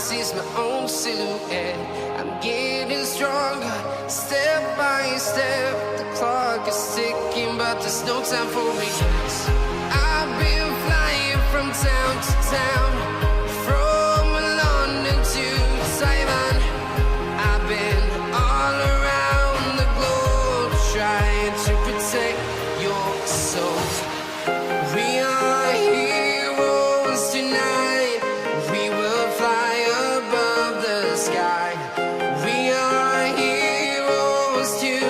sees my own silhouette. I'm getting stronger, step by step. The clock is ticking, but there's no time for me. I've been flying from town to town, from London to Taiwan. I've been all around the globe, trying to protect your soul. We are heroes tonight. We will fly above the sky. We are heroes tonight.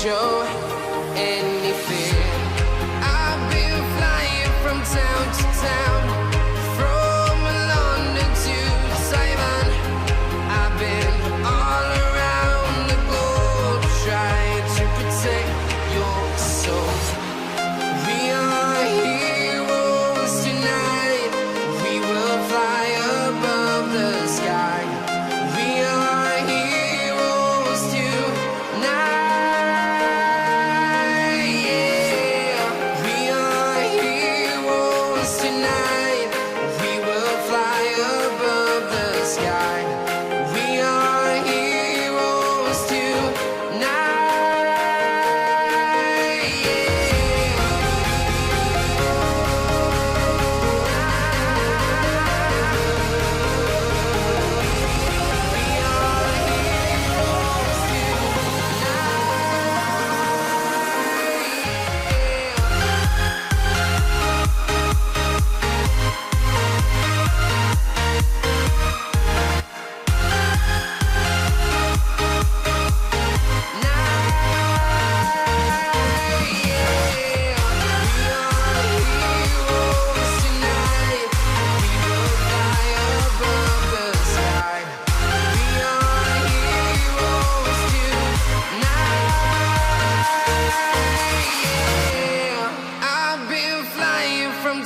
Show any fear. I've been flying from town to town, from London to Taiwan. I've been all around the globe, trying to protect your soul. We are heroes tonight. We will fly above the sky. We are heroes tonight.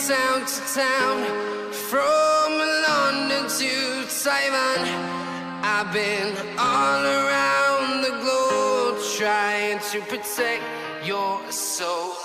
Town to town, from London to Taiwan. I've been all around the globe, trying to protect your soul.